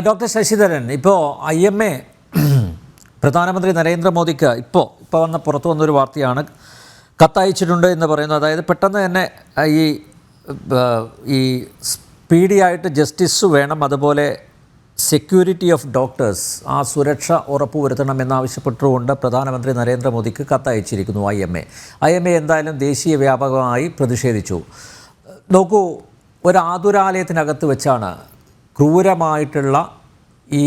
Doctor Sasidharan, ഇപ്പോൾ IMA പ്രധാനമന്ത്രി നരേന്ദ്രമോദിക്ക് ഇപ്പോൾ വന്ന പുറത്തു വന്നൊരു വാർത്തയാണ്, കത്തയച്ചിട്ടുണ്ട് എന്ന് പറയുന്നത്. അതായത് പെട്ടെന്ന് തന്നെ ഈ സ്പീഡിയായിട്ട് ജസ്റ്റിസ് വേണം, അതുപോലെ സെക്യൂരിറ്റി ഓഫ് ഡോക്ടേഴ്സ്, ആ സുരക്ഷ ഉറപ്പുവരുത്തണമെന്നാവശ്യപ്പെട്ടുകൊണ്ട് പ്രധാനമന്ത്രി നരേന്ദ്രമോദിക്ക് കത്തയച്ചിരിക്കുന്നു IMA എന്തായാലും ദേശീയ വ്യാപകമായി പ്രതിഷേധിച്ചു. നോക്കൂ, ഒരു ആതുരാലയത്തിനകത്ത് വെച്ചാണ് ക്രൂരമായിട്ടുള്ള ഈ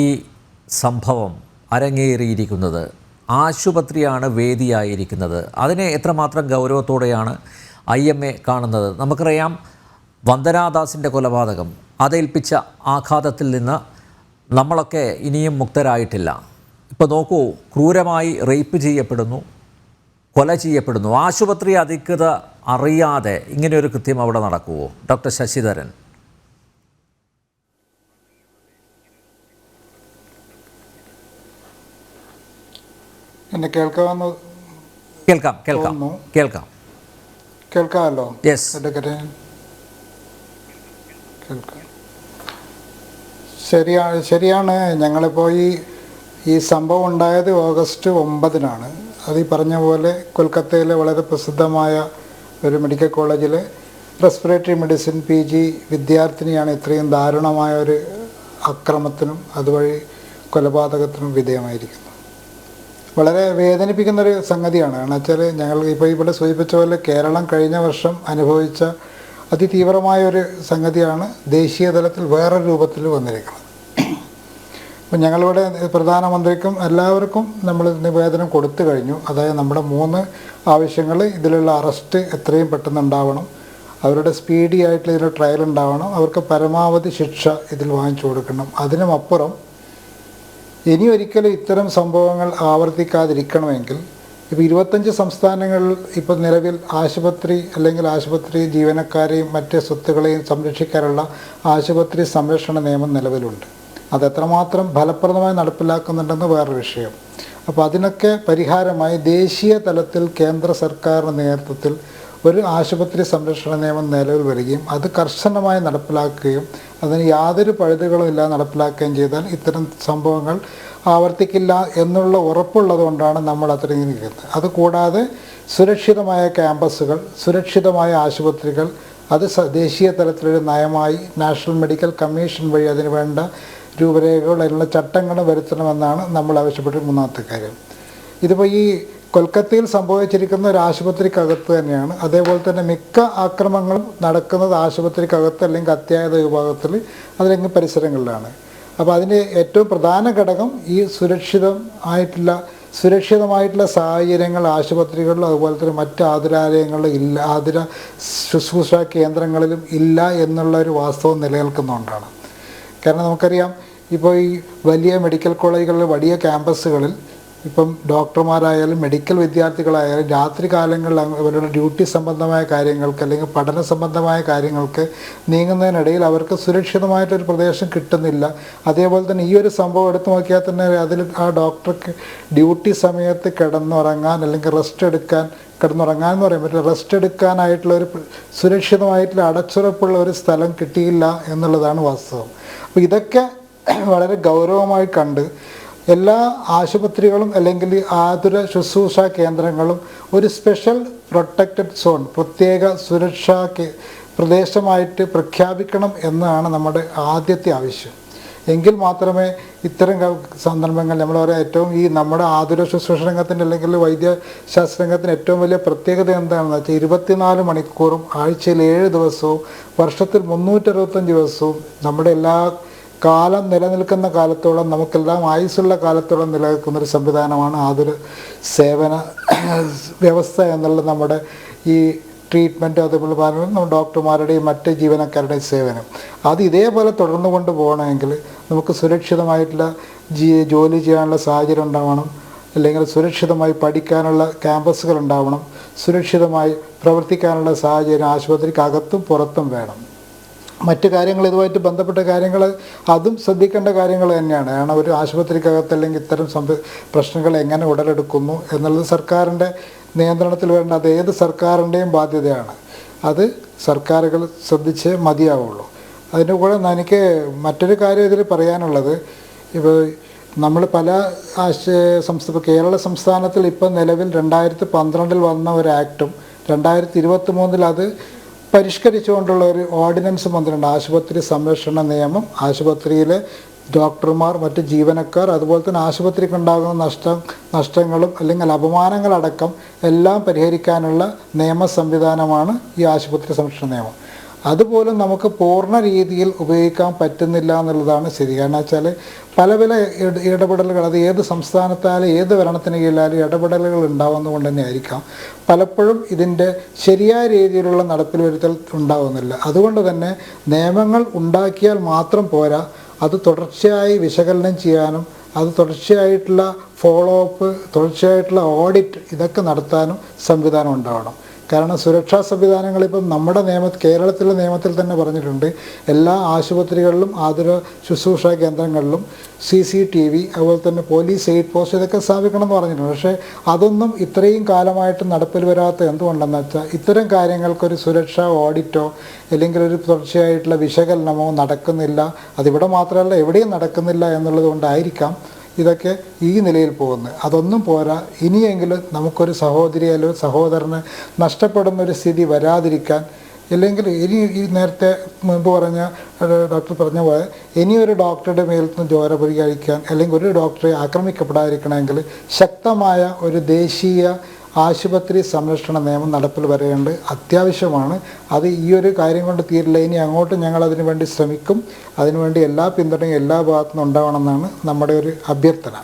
സംഭവം അരങ്ങേറിയിരിക്കുന്നത്. ആശുപത്രിയാണ് വേദിയായിരിക്കുന്നത്. അതിനെ എത്രമാത്രം ഗൗരവത്തോടെയാണ് IMA കാണുന്നത്? നമുക്കറിയാം, വന്ദനാദാസിൻ്റെ കൊലപാതകം, അതേൽപ്പിച്ച ആഘാതത്തിൽ നിന്ന് നമ്മളൊക്കെ ഇനിയും മുക്തരായിട്ടില്ല. ഇപ്പോൾ നോക്കൂ, ക്രൂരമായി റേപ്പ് ചെയ്യപ്പെടുന്നു, കൊല ചെയ്യപ്പെടുന്നു. ആശുപത്രി അധികൃതർ അറിയാതെ ഇങ്ങനെയൊരു കൃത്യം അവിടെ നടക്കുമോ? ഡോക്ടർ ശശിധരൻ. എന്നെ കേൾക്കാമെന്ന് കേൾക്കാമല്ലോ. യെസ്, കേൾക്കാം. ശരിയാണ്. ഞങ്ങളിപ്പോൾ ഈ സംഭവം ഉണ്ടായത് ഓഗസ്റ്റ് 9-നാണ്. അത് ഈ പറഞ്ഞ പോലെ കൊൽക്കത്തയിലെ വളരെ പ്രസിദ്ധമായ ഒരു മെഡിക്കൽ കോളേജിലെ റെസ്പിറേറ്ററി മെഡിസിൻ PG വിദ്യാർത്ഥിനിയാണ് ഇത്രയും ദാരുണമായ ഒരു അക്രമത്തിനും അതുവഴി കൊലപാതകത്തിനും വിധേയമായിരിക്കുന്നത്. വളരെ വേദനിപ്പിക്കുന്നൊരു സംഗതിയാണ്. കാരണം വെച്ചാൽ ഞങ്ങൾ ഇപ്പോൾ ഇവിടെ സൂചിപ്പിച്ച പോലെ കേരളം കഴിഞ്ഞ വർഷം അനുഭവിച്ച അതിതീവ്രമായൊരു സംഗതിയാണ് ദേശീയ തലത്തിൽ വേറൊരു രൂപത്തിൽ വന്നിരിക്കുന്നത്. അപ്പം ഞങ്ങളിവിടെ പ്രധാനമന്ത്രിക്കും എല്ലാവർക്കും നമ്മൾ നിവേദനം കൊടുത്തു കഴിഞ്ഞു. അതായത് നമ്മുടെ 3 ആവശ്യങ്ങൾ: ഇതിലുള്ള അറസ്റ്റ് എത്രയും പെട്ടെന്ന് ഉണ്ടാവണം, അവരുടെ സ്പീഡി ആയിട്ടുള്ള ഇതിൽ ട്രയൽ ഉണ്ടാവണം, അവർക്ക് പരമാവധി ശിക്ഷ ഇതിൽ വാങ്ങിച്ചു കൊടുക്കണം. അതിനുമപ്പുറം ഇനി ഒരിക്കലും ഇത്തരം സംഭവങ്ങൾ ആവർത്തിക്കാതിരിക്കണമെങ്കിൽ ഇപ്പോൾ 25 സംസ്ഥാനങ്ങളിൽ ഇപ്പോൾ നിലവിൽ ആശുപത്രി അല്ലെങ്കിൽ ആശുപത്രി ജീവനക്കാരെയും മറ്റ് സ്വത്തുക്കളെയും സംരക്ഷിക്കാനുള്ള ആശുപത്രി സംരക്ഷണ നിയമം നിലവിലുണ്ട്. അതെത്രമാത്രം ഫലപ്രദമായി നടപ്പിലാക്കുന്നുണ്ടെന്ന് വേറൊരു വിഷയം. അപ്പോൾ അതിനൊക്കെ പരിഹാരമായി ദേശീയ തലത്തിൽ കേന്ദ്ര സർക്കാരിൻ്റെ നേതൃത്വത്തിൽ ഒരു ആശുപത്രി സംരക്ഷണ നിയമം നിലവിൽ വരികയും അത് കർശനമായി നടപ്പിലാക്കുകയും അതിന് യാതൊരു പഴുതുകളും ഇല്ലാതെ നടപ്പിലാക്കുകയും ചെയ്താൽ ഇത്തരം സംഭവങ്ങൾ ആവർത്തിക്കില്ല എന്നുള്ള ഉറപ്പുള്ളതുകൊണ്ടാണ് നമ്മൾ അത്രയും നിൽക്കുന്നത്. അതുകൂടാതെ സുരക്ഷിതമായ ക്യാമ്പസുകൾ, സുരക്ഷിതമായ ആശുപത്രികൾ, അത് ദേശീയ തലത്തിലൊരു നയമായി നാഷണൽ മെഡിക്കൽ കമ്മീഷൻ വഴി അതിന് വേണ്ട രൂപരേഖകൾ, അതിനുള്ള ചട്ടങ്ങൾ വരുത്തണമെന്നാണ് നമ്മൾ ആവശ്യപ്പെട്ട 3ാമത്തെ കാര്യം. ഇതിപ്പോൾ ഈ കൊൽക്കത്തയിൽ സംഭവിച്ചിരിക്കുന്ന ഒരു ആശുപത്രിക്കകത്ത് തന്നെയാണ്. അതേപോലെ തന്നെ മിക്ക ആക്രമണങ്ങളും നടക്കുന്നത് ആശുപത്രിക്കകത്ത് അല്ലെങ്കിൽ അത്യാഹിത വിഭാഗത്തിൽ, അതല്ലെങ്കിൽ പരിസരങ്ങളിലാണ്. അപ്പോൾ അതിൻ്റെ ഏറ്റവും പ്രധാന ഘടകം ഈ സുരക്ഷിതമായിട്ടുള്ള സാഹചര്യങ്ങൾ ആശുപത്രികളിലും അതുപോലെ തന്നെ മറ്റ് ആതുരാലയങ്ങളിലും ഇല്ല, ആതുര ശുശ്രൂഷ കേന്ദ്രങ്ങളിലും ഇല്ല എന്നുള്ള ഒരു വാസ്തവം നിലനിൽക്കുന്നതുകൊണ്ടാണ്. കാരണം നമുക്കറിയാം, ഇപ്പോൾ ഈ വലിയ മെഡിക്കൽ കോളേജുകളിൽ, വലിയ ക്യാമ്പസുകളിൽ ഇപ്പം ഡോക്ടർമാരായാലും മെഡിക്കൽ വിദ്യാർത്ഥികളായാലും രാത്രി കാലങ്ങളിൽ അവരുടെ ഡ്യൂട്ടി സംബന്ധമായ കാര്യങ്ങൾക്ക് അല്ലെങ്കിൽ പഠന സംബന്ധമായ കാര്യങ്ങൾക്ക് നീങ്ങുന്നതിനിടയിൽ അവർക്ക് സുരക്ഷിതമായിട്ടൊരു പ്രദേശം കിട്ടുന്നില്ല. അതേപോലെ തന്നെ ഈ ഒരു സംഭവം എടുത്തു നോക്കിയാൽ തന്നെ അതിൽ ആ ഡോക്ടർക്ക് ഡ്യൂട്ടി സമയത്ത് കിടന്നുറങ്ങാൻ അല്ലെങ്കിൽ കിടന്നുറങ്ങാൻ എന്ന് പറയാൻ പറ്റില്ല, റെസ്റ്റ് എടുക്കാനായിട്ടുള്ള ഒരു സുരക്ഷിതമായിട്ടുള്ള അടച്ചുറപ്പുള്ള ഒരു സ്ഥലം കിട്ടിയില്ല എന്നുള്ളതാണ് വാസ്തവം. അപ്പോൾ ഇതൊക്കെ വളരെ ഗൗരവമായി കണ്ട് എല്ലാ ആശുപത്രികളും അല്ലെങ്കിൽ ആതുര ശുശ്രൂഷ കേന്ദ്രങ്ങളും ഒരു സ്പെഷ്യൽ പ്രൊട്ടക്റ്റഡ് സോൺ, പ്രത്യേക സുരക്ഷാ പ്രദേശമായിട്ട് പ്രഖ്യാപിക്കണം എന്നാണ് നമ്മുടെ ആദ്യത്തെ ആവശ്യം. എങ്കിൽ മാത്രമേ ഇത്തരം സന്ദർഭങ്ങൾ നമ്മൾ പറയാം. ഏറ്റവും ഈ നമ്മുടെ ആതുര ശുശ്രൂഷ രംഗത്തിൻ്റെ അല്ലെങ്കിൽ വൈദ്യശാസ്ത്ര രംഗത്തിന് ഏറ്റവും വലിയ പ്രത്യേകത എന്താണെന്ന് വെച്ചാൽ 24 മണിക്കൂറും ആഴ്ചയിൽ 7 ദിവസവും വർഷത്തിൽ 365 ദിവസവും നമ്മുടെ എല്ലാ കാലം നിലനിൽക്കുന്ന കാലത്തോളം, നമുക്കെല്ലാം ആയുസ്സുള്ള കാലത്തോളം നിലനിൽക്കുന്നൊരു സംവിധാനമാണ് ആതുര സേവന വ്യവസ്ഥ എന്നുള്ള നമ്മുടെ ഈ ട്രീറ്റ്മെൻറ്റ്, അതുപോലെ നമ്മുടെ ഡോക്ടർമാരുടെയും മറ്റ് ജീവനക്കാരുടെയും സേവനം. അത് ഇതേപോലെ തുടർന്നു കൊണ്ട് പോകണമെങ്കിൽ നമുക്ക് സുരക്ഷിതമായിട്ടുള്ള ജോലി ചെയ്യാനുള്ള സാഹചര്യം ഉണ്ടാവണം, അല്ലെങ്കിൽ സുരക്ഷിതമായി പഠിക്കാനുള്ള ക്യാമ്പസുകൾ ഉണ്ടാവണം, സുരക്ഷിതമായി പ്രവർത്തിക്കാനുള്ള സാഹചര്യം ആശുപത്രിക്കകത്തും പുറത്തും വേണം. മറ്റ് കാര്യങ്ങൾ ഇതുമായിട്ട് ബന്ധപ്പെട്ട കാര്യങ്ങൾ അതും ശ്രദ്ധിക്കേണ്ട കാര്യങ്ങൾ തന്നെയാണ്. കാരണം ഒരു ആശുപത്രിക്കകത്ത് അല്ലെങ്കിൽ ഇത്തരം പ്രശ്നങ്ങൾ എങ്ങനെ ഉടലെടുക്കുന്നു എന്നുള്ളത് സർക്കാരിൻ്റെ നിയന്ത്രണത്തിൽ വേണ്ട, അത് ഏത് സർക്കാരിൻ്റെയും ബാധ്യതയാണ്. അത് സർക്കാരുകൾ ശ്രദ്ധിച്ചേ മതിയാവുള്ളൂ. അതിൻ്റെ കൂടെ എനിക്ക് മറ്റൊരു കാര്യം ഇതിൽ പറയാനുള്ളത്, ഇപ്പോൾ നമ്മൾ പല കേരള സംസ്ഥാനത്തിൽ ഇപ്പം നിലവിൽ 2012 വന്ന ഒരു ആക്ടും 2023 അത് പരിഷ്കരിച്ചുകൊണ്ടുള്ള ഒരു ഓർഡിനൻസ് വന്നിട്ടുണ്ട്. ആശുപത്രി സംരക്ഷണ നിയമം, ആശുപത്രിയിലെ ഡോക്ടർമാർ, മറ്റ് ജീവനക്കാർ, അതുപോലെ തന്നെ ആശുപത്രിക്കുണ്ടാകുന്ന നഷ്ടങ്ങളും അല്ലെങ്കിൽ അപമാനങ്ങളടക്കം എല്ലാം പരിഹരിക്കാനുള്ള നിയമ സംവിധാനമാണ് ഈ ആശുപത്രി സംരക്ഷണ നിയമം. അതുപോലും നമുക്ക് പൂർണ്ണ രീതിയിൽ ഉപയോഗിക്കാൻ പറ്റുന്നില്ല എന്നുള്ളതാണ് ശരി. കാരണം വെച്ചാൽ പല ഇടപെടലുകൾ, അത് ഏത് സംസ്ഥാനത്തായാലും ഏത് ഭരണത്തിന് കീഴിലായാലും ഇടപെടലുകൾ ഉണ്ടാവുന്നതുകൊണ്ട് തന്നെ ആയിരിക്കാം പലപ്പോഴും ഇതിൻ്റെ ശരിയായ രീതിയിലുള്ള നടപ്പിൽ വരുത്തൽ ഉണ്ടാവുന്നില്ല. അതുകൊണ്ട് തന്നെ നിയമങ്ങൾ ഉണ്ടാക്കിയാൽ മാത്രം പോരാ, അത് തുടർച്ചയായി വിശകലനം ചെയ്യാനും അത് തുടർച്ചയായിട്ടുള്ള ഫോളോ അപ്പ്, തുടർച്ചയായിട്ടുള്ള ഓഡിറ്റ് ഇതൊക്കെ നടത്താനും സംവിധാനം ഉണ്ടാവണം. കാരണം സുരക്ഷാ സംവിധാനങ്ങൾ ഇപ്പം നമ്മുടെ കേരളത്തിലെ നിയമത്തിൽ തന്നെ പറഞ്ഞിട്ടുണ്ട്, എല്ലാ ആശുപത്രികളിലും ആതുര ശുശ്രൂഷാ കേന്ദ്രങ്ങളിലും CCTV, അതുപോലെ തന്നെ പോലീസ് എയ്ഡ് പോസ്റ്റ് ഇതൊക്കെ സ്ഥാപിക്കണം എന്ന് പറഞ്ഞിട്ടുണ്ട്. പക്ഷേ അതൊന്നും ഇത്രയും കാലമായിട്ട് നടപ്പിൽ വരാത്ത എന്തുകൊണ്ടെന്ന് വെച്ചാൽ ഇത്തരം കാര്യങ്ങൾക്കൊരു സുരക്ഷാ ഓഡിറ്റോ അല്ലെങ്കിൽ ഒരു തുടർച്ചയായിട്ടുള്ള വിശകലനമോ നടക്കുന്നില്ല. അതിവിടെ മാത്രമല്ല, എവിടെയും നടക്കുന്നില്ല എന്നുള്ളത് കൊണ്ടായിരിക്കാം ഇതൊക്കെ ഈ നിലയിൽ പോകുന്നത്. അതൊന്നും പോരാ, ഇനിയെങ്കിലും നമുക്കൊരു സഹോദരി അല്ലെങ്കിൽ സഹോദരന് നഷ്ടപ്പെടുന്നൊരു സ്ഥിതി വരാതിരിക്കാൻ, അല്ലെങ്കിൽ ഈ നേരത്തെ മുൻപ് ഡോക്ടർ പറഞ്ഞ പോലെ ഇനിയൊരു ഡോക്ടറുടെ മേൽനിന്ന് ചോര പരിഹരിക്കാൻ അല്ലെങ്കിൽ ഒരു ഡോക്ടറെ ആക്രമിക്കപ്പെടാതിരിക്കണമെങ്കിൽ ശക്തമായ ഒരു ദേശീയ ആശുപത്രി സംരക്ഷണ നിയമം നടപ്പിൽ വരേണ്ടത് അത്യാവശ്യമാണ്. അത് ഈ ഒരു കാര്യം കൊണ്ട് തീരില്ല. ഇനി അങ്ങോട്ട് ഞങ്ങൾ അതിനു വേണ്ടി ശ്രമിക്കും. അതിനുവേണ്ടി എല്ലാ പിന്തുണയും എല്ലാ ഭാഗത്തുനിന്നും ഉണ്ടാവണമെന്നാണ് നമ്മുടെ ഒരു അഭ്യർത്ഥന.